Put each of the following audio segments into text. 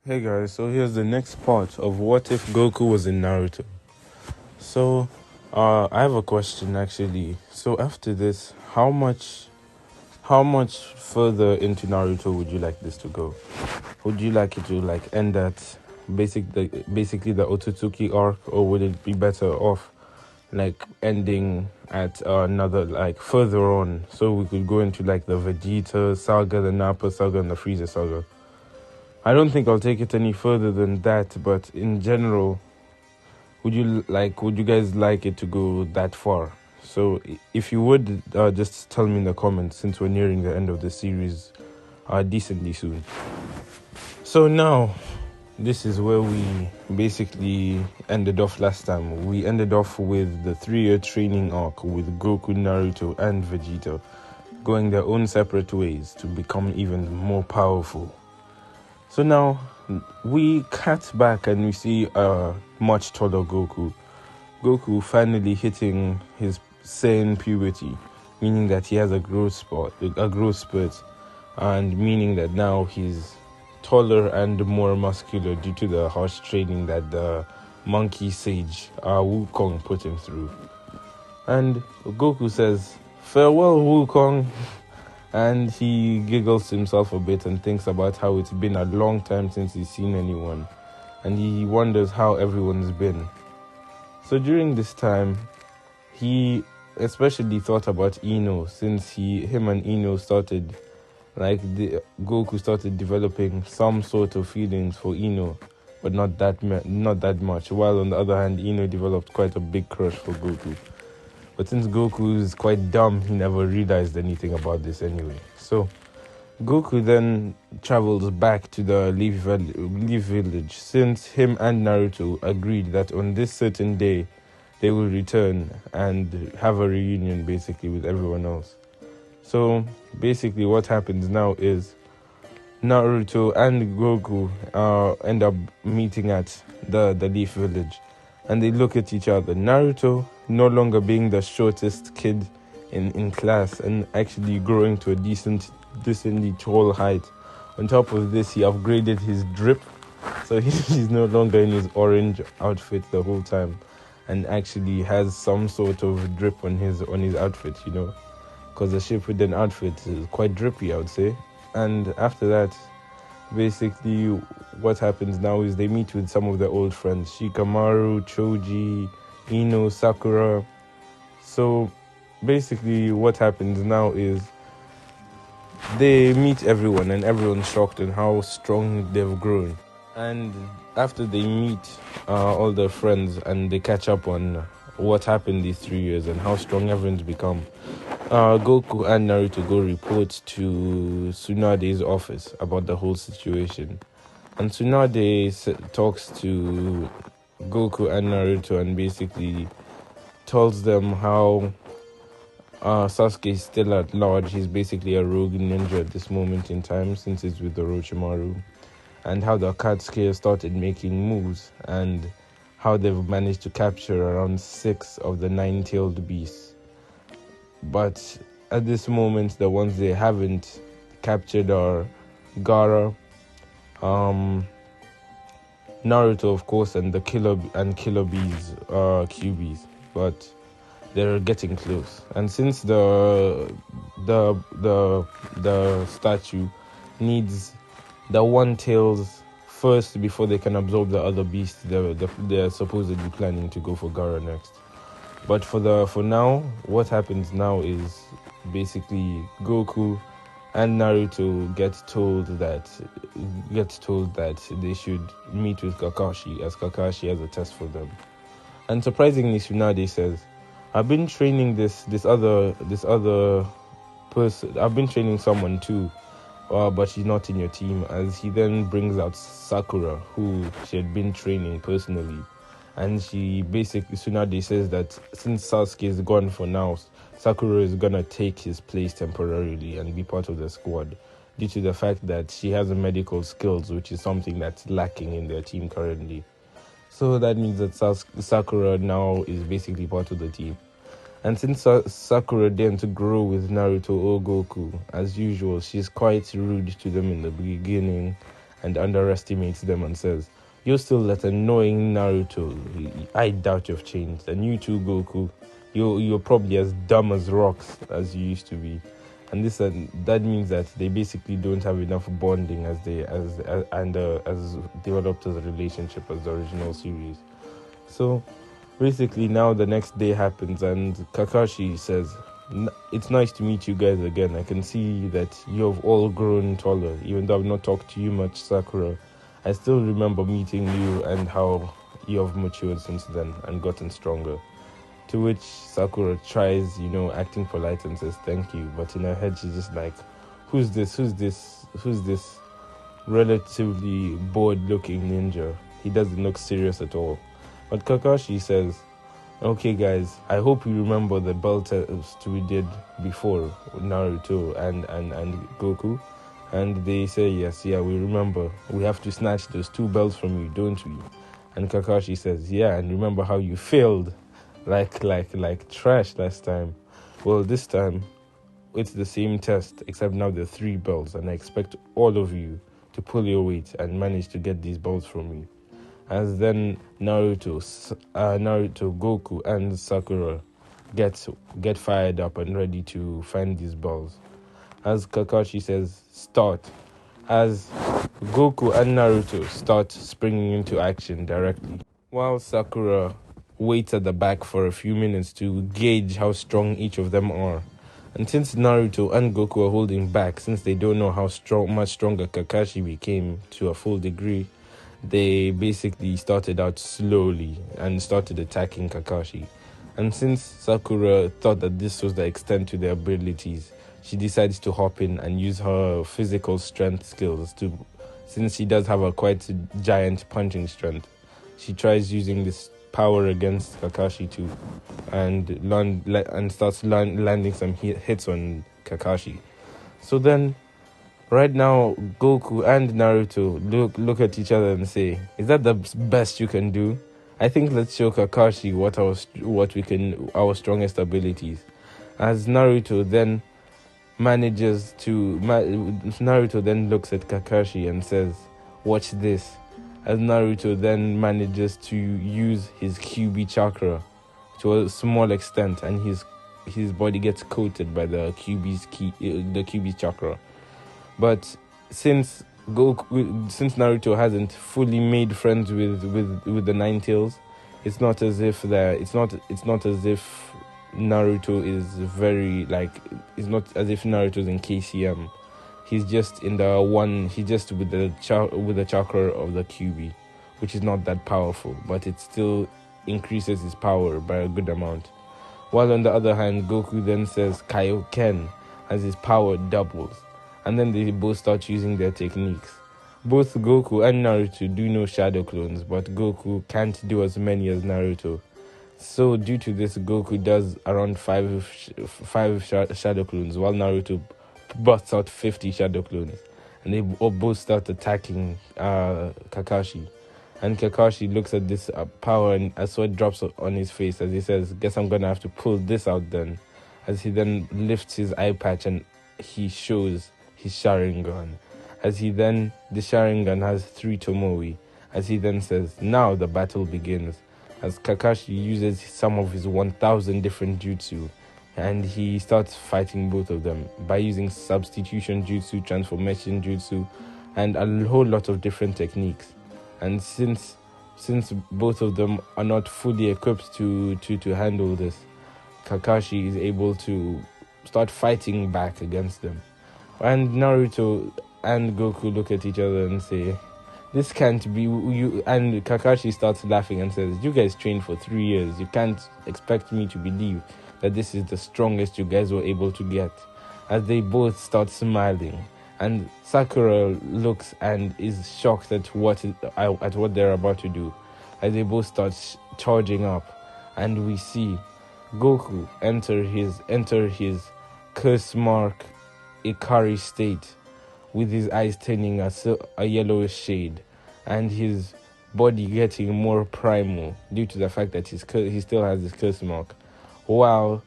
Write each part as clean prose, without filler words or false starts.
Hey guys, so here's the next part of what if Goku was in Naruto. So, I have a question actually. So after this, how much further into Naruto would you like this to go? Would you like it to end at basically the Otsutsuki arc, or would it be better off ending at another further on, so we could go into the Vegeta saga, the Nappa saga, and the Frieza saga? I don't think I'll take it any further than that, but in general, would you guys like it to go that far? So if you would, just tell me in the comments, since we're nearing the end of the series decently soon. So now, this is where we basically ended off last time. We ended off with the 3-year training arc with Goku, Naruto, and Vegeta going their own separate ways to become even more powerful. So now we cut back and we see a much taller Goku. Goku finally hitting his Saiyan puberty, meaning that he has a growth spurt, and meaning that now he's taller and more muscular due to the harsh training that the monkey sage Wukong put him through. And Goku says, "Farewell, Wukong." And he giggles to himself a bit and thinks about how it's been a long time since he's seen anyone. And he wonders how everyone's been. So during this time, he especially thought about Ino, since him and Ino started, Goku started developing some sort of feelings for Ino, but not that much. While on the other hand, Ino developed quite a big crush for Goku. But since Goku is quite dumb, he never realized anything about this anyway. So Goku then travels back to the Leaf Village, since him and Naruto agreed that on this certain day they will return and have a reunion basically with everyone else. So basically what happens now is Naruto and Goku end up meeting at the Leaf Village, and they look at each other. Naruto no longer being the shortest kid in class and actually growing to a decently tall height. On top of this, he upgraded his drip, so he's no longer in his orange outfit the whole time, and actually has some sort of drip on his outfit, because the Shippuden outfit is quite drippy, I would say. And after that, basically what happens now is they meet with some of their old friends, Shikamaru, Choji, Ino, Sakura. So basically what happens now is they meet everyone, and everyone's shocked on how strong they've grown. And after they meet all their friends and they catch up on what happened these 3 years and how strong everyone's become, Goku and Naruto go report to Tsunade's office about the whole situation. And Tsunade talks to Goku and Naruto and basically tells them how Sasuke is still at large. He's basically a rogue ninja at this moment in time, since he's with Orochimaru, and how the Akatsuki started making moves, and how they've managed to capture around 6 of the 9-tailed beasts. But at this moment, the ones they haven't captured are Gaara, Naruto, of course, and the Killer Bees, QBs. But they're getting close. And since the statue needs the one tails first before they can absorb the other beast, they're supposedly planning to go for Gaara next. But for now, what happens now is basically Goku and Naruto get told that they should meet with Kakashi, as Kakashi has a test for them. And surprisingly, Tsunade says, "I've been training this other person. I've been training someone too, but she's not in your team." As he then brings out Sakura, who she had been training personally. And Tsunade says that since Sasuke is gone for now, Sakura is gonna take his place temporarily and be part of the squad, due to the fact that she has a medical skills, which is something that's lacking in their team currently. So that means that Sakura now is basically part of the team. And since Sakura didn't grow with Naruto or Goku, as usual, she's quite rude to them in the beginning, and underestimates them and says, "You're still that annoying Naruto. I doubt you've changed. And you too, Goku. You're probably as dumb as rocks as you used to be." And that means that they basically don't have enough bonding as developed as a relationship as the original series. So basically now the next day happens and Kakashi says, "It's nice to meet you guys again. I can see that you have all grown taller, even though I've not talked to you much, Sakura. I still remember meeting you and how you have matured since then and gotten stronger." To which Sakura tries, acting polite and says thank you, but in her head she's just like, who's this relatively bored-looking ninja? He doesn't look serious at all. But Kakashi says, "Okay guys, I hope you remember the belt test we did before, Naruto and Goku." And they say, "Yes, yeah, we remember. We have to snatch those 2 belts from you, don't we?" And Kakashi says, "Yeah, and remember how you failed like trash last time? Well, this time it's the same test, except now there are 3 belts, and I expect all of you to pull your weight and manage to get these belts from me." As then Naruto, Goku, and Sakura get fired up and ready to find these belts. As Kakashi says, "Start." As Goku and Naruto start springing into action directly, while Sakura waits at the back for a few minutes to gauge how strong each of them are. And since Naruto and Goku are holding back, since they don't know how much stronger Kakashi became to a full degree, they basically started out slowly and started attacking Kakashi. And since Sakura thought that this was the extent to their abilities, she decides to hop in and use her physical strength skills since she does have a quite giant punching strength. She tries using this power against Kakashi too, and starts landing some hits on Kakashi. So then, right now, Goku and Naruto look at each other and say, "Is that the best you can do? I think let's show Kakashi our strongest abilities." As Naruto then looks at Kakashi and says, "Watch this." As Naruto then manages to use his QB chakra to a small extent, and his body gets coated by the QB chakra. But since Naruto hasn't fully made friends with the Nine Tails, it's not as if Naruto is Naruto's in KCM. He's just with the chakra of the QB, which is not that powerful, but it still increases his power by a good amount. While on the other hand, Goku then says Kaioken as his power doubles, and then they both start using their techniques. Both Goku and Naruto do know shadow clones, but Goku can't do as many as Naruto. So due to this, Goku does around 5 shadow clones, while Naruto busts out 50 shadow clones, and they both start attacking Kakashi. And Kakashi looks at this power, and a sweat drops on his face as he says, "Guess I'm gonna have to pull this out then." As he then lifts his eye patch and he shows his Sharingan. The Sharingan has 3 Tomoe. As he then says, "Now the battle begins." As Kakashi uses some of his 1,000 different jutsu, and he starts fighting both of them by using substitution jutsu, transformation jutsu, and a whole lot of different techniques. And since both of them are not fully equipped to handle this, Kakashi is able to start fighting back against them. And Naruto and Goku look at each other and say, "This can't be you." And Kakashi starts laughing and says, "You guys trained for 3 years. You can't expect me to believe that this is the strongest you guys were able to get." As they both start smiling, and Sakura looks and is shocked at what they're about to do, as they both start charging up, and we see Goku enter his curse mark Ikari state, with his eyes turning a yellowish shade, and his body getting more primal due to the fact that he still has his curse mark, while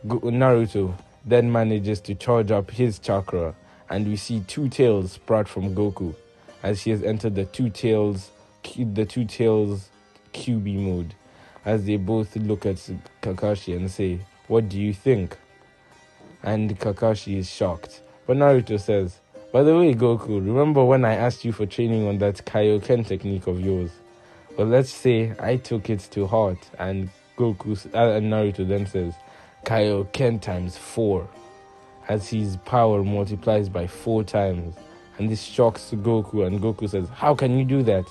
Naruto then manages to charge up his chakra, and we see 2 tails sprout from Goku, as she has entered the two tails QB mode, as they both look at Kakashi and say, "What do you think?" And Kakashi is shocked. But Naruto says, "By the way, Goku, remember when I asked you for training on that Kaioken technique of yours? Well, let's say I took it to heart." And Naruto then says, "Kaioken times 4, as his power multiplies by 4 times. And this shocks Goku, and Goku says, "How can you do that?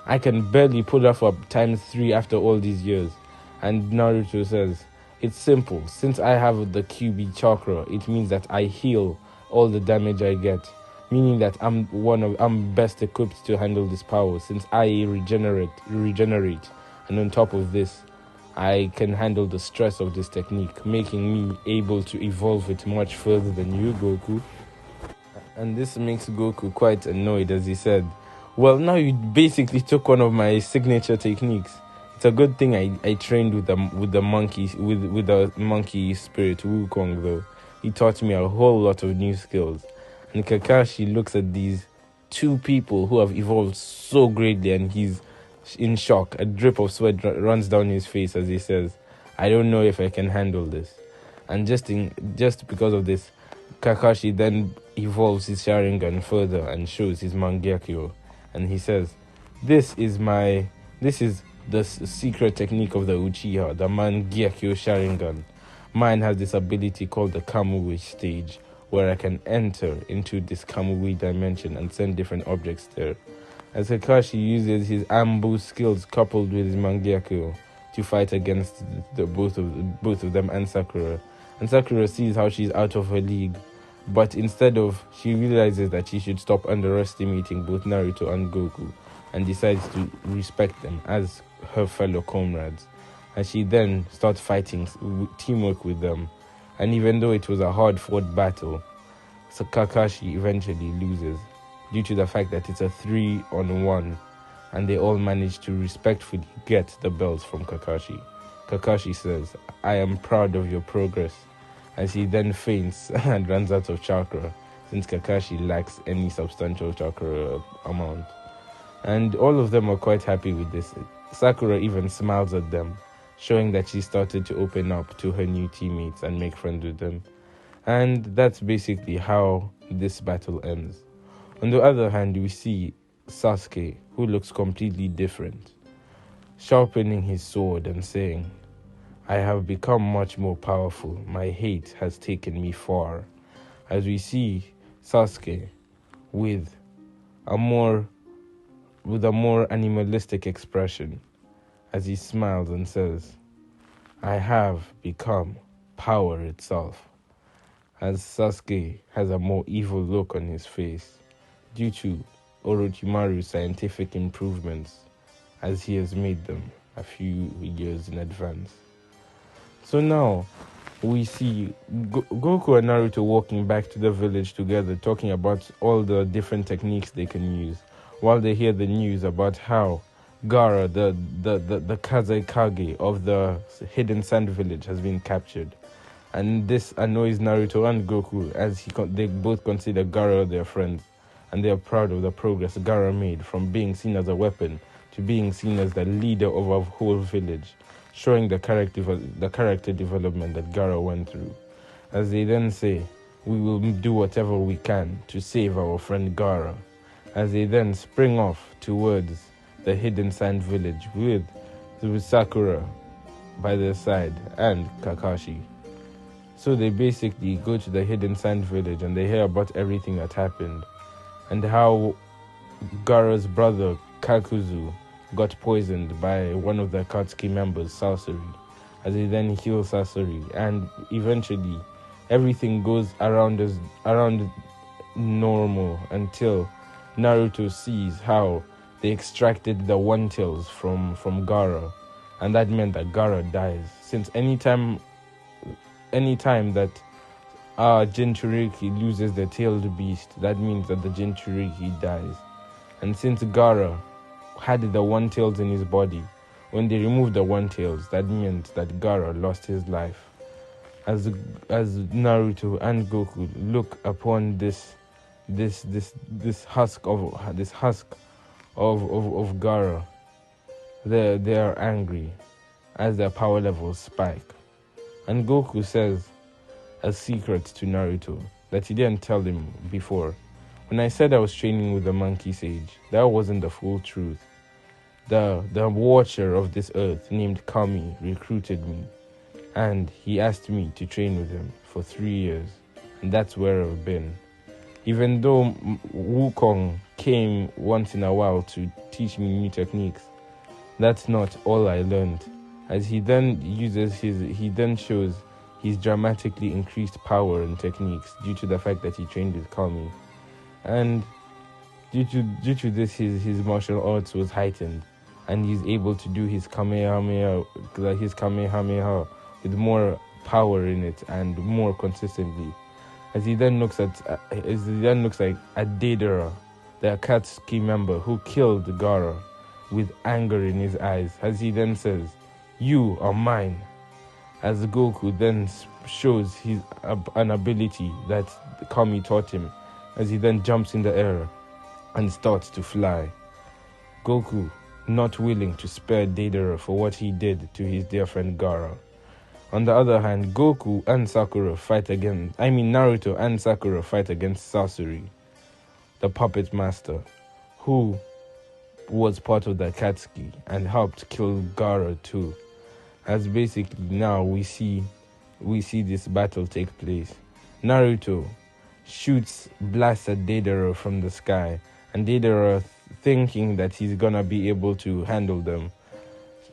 I can barely pull off up times 3 after all these years." And Naruto says, "It's simple. Since I have the QB chakra, it means that I heal all the damage I get, meaning that I'm best equipped to handle this power, since I regenerate, and on top of this, I can handle the stress of this technique, making me able to evolve it much further than you, Goku." And this makes Goku quite annoyed, as he said, "Well, now you basically took one of my signature techniques. It's a good thing I trained with the monkey spirit Wukong, though. He taught me a whole lot of new skills." And Kakashi looks at these two people who have evolved so greatly, and he's in shock. A drip of sweat runs down his face as he says, "I don't know if I can handle this." And just because of this, Kakashi then evolves his Sharingan further and shows his Mangekyo, and he says, This is the secret technique of the Uchiha, the Mangekyo Sharingan. Mine has this ability called the Kamui stage, where I can enter into this Kamui dimension and send different objects there." As Kakashi uses his ambush skills coupled with his Mangekyo to fight against both of them and Sakura. And Sakura sees how she's out of her league, but she realizes that she should stop underestimating both Naruto and Goku, and decides to respect them as her fellow comrades. And she then starts fighting teamwork with them. And even though it was a hard-fought battle, Kakashi eventually loses, due to the fact that it's a 3-on-1, and they all manage to respectfully get the belts from Kakashi. Kakashi says, "I am proud of your progress," as he then faints and runs out of chakra, since Kakashi lacks any substantial chakra amount. And all of them are quite happy with this. Sakura even smiles at them, showing that she started to open up to her new teammates and make friends with them. And that's basically how this battle ends. On the other hand, we see Sasuke, who looks completely different, sharpening his sword and saying, "I have become much more powerful. My hate has taken me far." As we see Sasuke with a more animalistic expression, as he smiles and says, "I have become power itself." As Sasuke has a more evil look on his face due to Orochimaru's scientific improvements, as he has made them a few years in advance. So now we see Goku and Naruto walking back to the village together, talking about all the different techniques they can use, while they hear the news about how Gaara, the Kazekage of the Hidden Sand Village, has been captured. And this annoys Naruto and Goku, as they both consider Gaara their friends, and they are proud of the progress Gaara made from being seen as a weapon to being seen as the leader of a whole village, showing the character development that Gaara went through. As they then say, "We will do whatever we can to save our friend Gaara," as they then spring off towards the Hidden Sand Village with Sakura by their side and Kakashi. So they basically go to the Hidden Sand Village and they hear about everything that happened, and how Gaara's brother Kakuzu got poisoned by one of the Akatsuki members, Sasori, as he then heals Sasori, and eventually everything goes around normal until Naruto sees how they extracted the One Tails from Gaara, and that meant that Gaara dies, since anytime that Jinchuriki loses the tailed beast, that means that the Jinchuriki dies. And since Gaara had the One Tails in his body, when they removed the One Tails, that meant that Gaara lost his life. As Naruto and Goku look upon this this husk of Gaara. They are angry as their power levels spike. And Goku says a secret to Naruto that he didn't tell him before. When I said I was training with the monkey sage, that wasn't the full truth. The watcher of this earth named Kami recruited me, and he asked me to train with him for 3 years, and that's where I've been. Even though Wukong came once in a while to teach me new techniques, that's not all I learned. As he then shows his dramatically increased power and techniques due to the fact that he trained with Kami. And due to this, his martial arts was heightened, and he's able to do his Kamehameha with more power in it and more consistently. As he then looks at Deidara, the Akatsuki member who killed Gaara, with anger in his eyes, as he then says, "You are mine." As Goku then shows an ability that Kami taught him, as he then jumps in the air and starts to fly. Goku not willing to spare Deidara for what he did to his dear friend Gaara. On the other hand, Naruto and Sakura fight against Sasori, the puppet master, who was part of the Akatsuki and helped kill Gaara too. As basically now we see this battle take place. Naruto blasts at Deidara from the sky, and Deidara, thinking that he's gonna be able to handle them,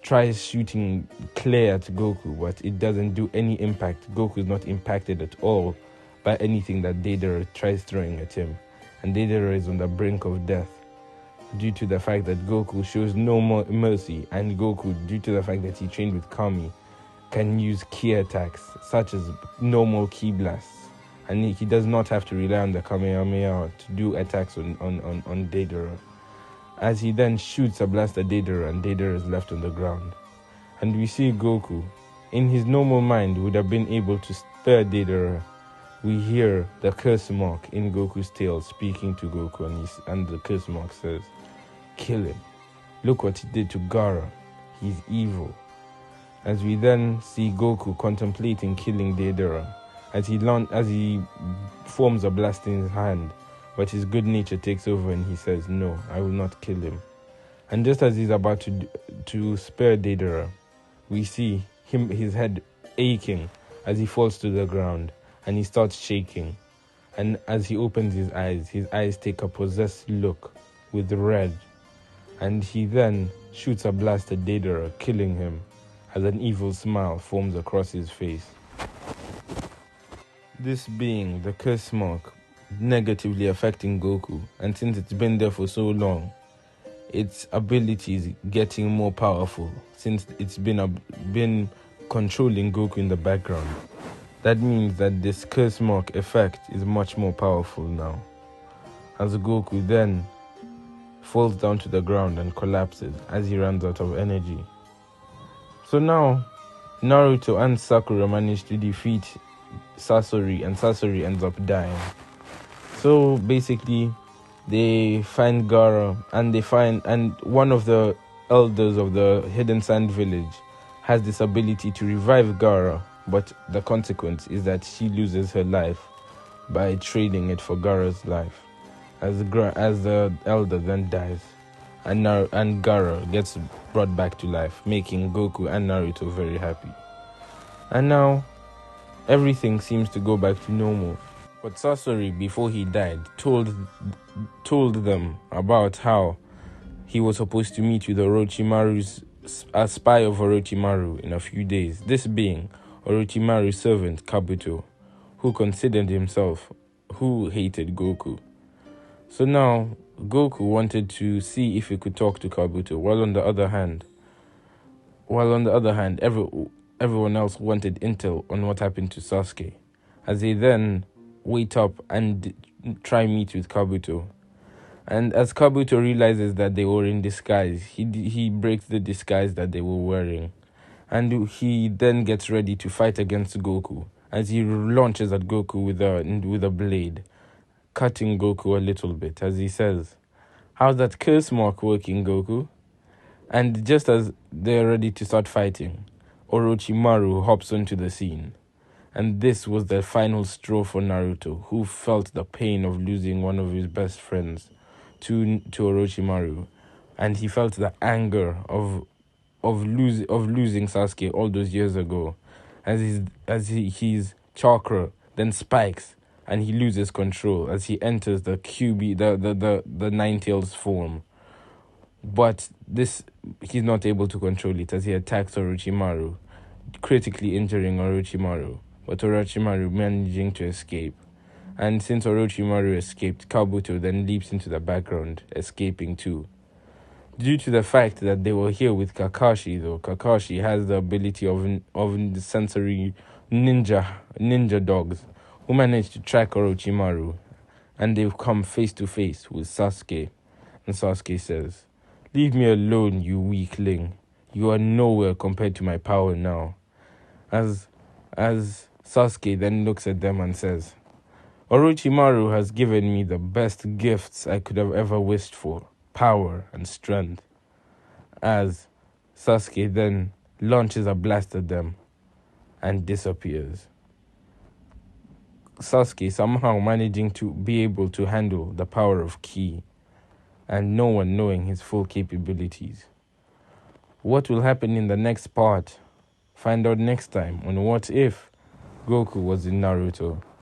tries shooting clear at Goku, but it doesn't do any impact. Goku's not impacted at all by anything that Deidara tries throwing at him, and Deidara is on the brink of death due to the fact that Goku shows no more mercy, and Goku, due to the fact that he trained with Kami, can use ki attacks such as normal ki blasts, and he does not have to rely on the Kamehameha to do attacks on Deidara. As he then shoots a blast at Deidara, and Deidara is left on the ground. And we see Goku, in his normal mind, would have been able to spare Deidara. We hear the curse mark in Goku's tail speaking to Goku, and the curse mark says, "Kill him. Look what he did to Gaara. He's evil." As we then see Goku contemplating killing Deidara, as he forms a blast in his hand, but his good nature takes over and he says, "No, I will not kill him." And just as he's about to spare Deidara, we see his head aching as he falls to the ground, and he starts shaking. And as he opens his eyes take a possessed look with red, and he then shoots a blast at Deidara, killing him, as an evil smile forms across his face. This being the curse mark negatively affecting Goku, and since it's been there for so long, its abilities getting more powerful since it's been controlling Goku in the background. That means that this curse mark effect is much more powerful now, as Goku then falls down to the ground and collapses as he runs out of energy. So now Naruto and Sakura manage to defeat Sasori, and Sasori ends up dying. So basically, they find Gaara, and one of the elders of the Hidden Sand Village has this ability to revive Gaara, but the consequence is that she loses her life by trading it for Gaara's life, as the elder then dies, and Gaara gets brought back to life, making Goku and Naruto very happy. And now, everything seems to go back to normal. But Sasori, before he died, told them about how he was supposed to meet with a spy of Orochimaru in a few days. This being Orochimaru's servant Kabuto, who considered himself who hated Goku. So now Goku wanted to see if he could talk to Kabuto, while on the other hand, everyone else wanted intel on what happened to Sasuke. As they then wait up and try meet with Kabuto. And as Kabuto realizes that they were in disguise, he breaks the disguise that they were wearing. And he then gets ready to fight against Goku, as he launches at Goku with a blade. cutting Goku a little bit as he says, "How's that curse mark working, Goku?" And just as they're ready to start fighting, Orochimaru hops onto the scene. And this was the final straw for Naruto, who felt the pain of losing one of his best friends to Orochimaru. And he felt the anger of losing Sasuke all those years ago, his chakra then spikes and he loses control as he enters the QB the Ninetales form. But this he's not able to control it as he attacks Orochimaru, critically injuring Orochimaru, but Orochimaru managing to escape. And since Orochimaru escaped, Kabuto then leaps into the background, escaping too. Due to the fact that they were here with Kakashi, though, Kakashi has the ability of the sensory ninja dogs, who managed to track Orochimaru, and they've come face to face with Sasuke. And Sasuke says, "Leave me alone, you weakling. You are nowhere compared to my power now." As Sasuke then looks at them and says, "Orochimaru has given me the best gifts I could have ever wished for, power and strength." As Sasuke then launches a blast at them and disappears. Sasuke somehow managing to be able to handle the power of Ki, and no one knowing his full capabilities. What will happen in the next part? Find out next time on What If Goku was in Naruto.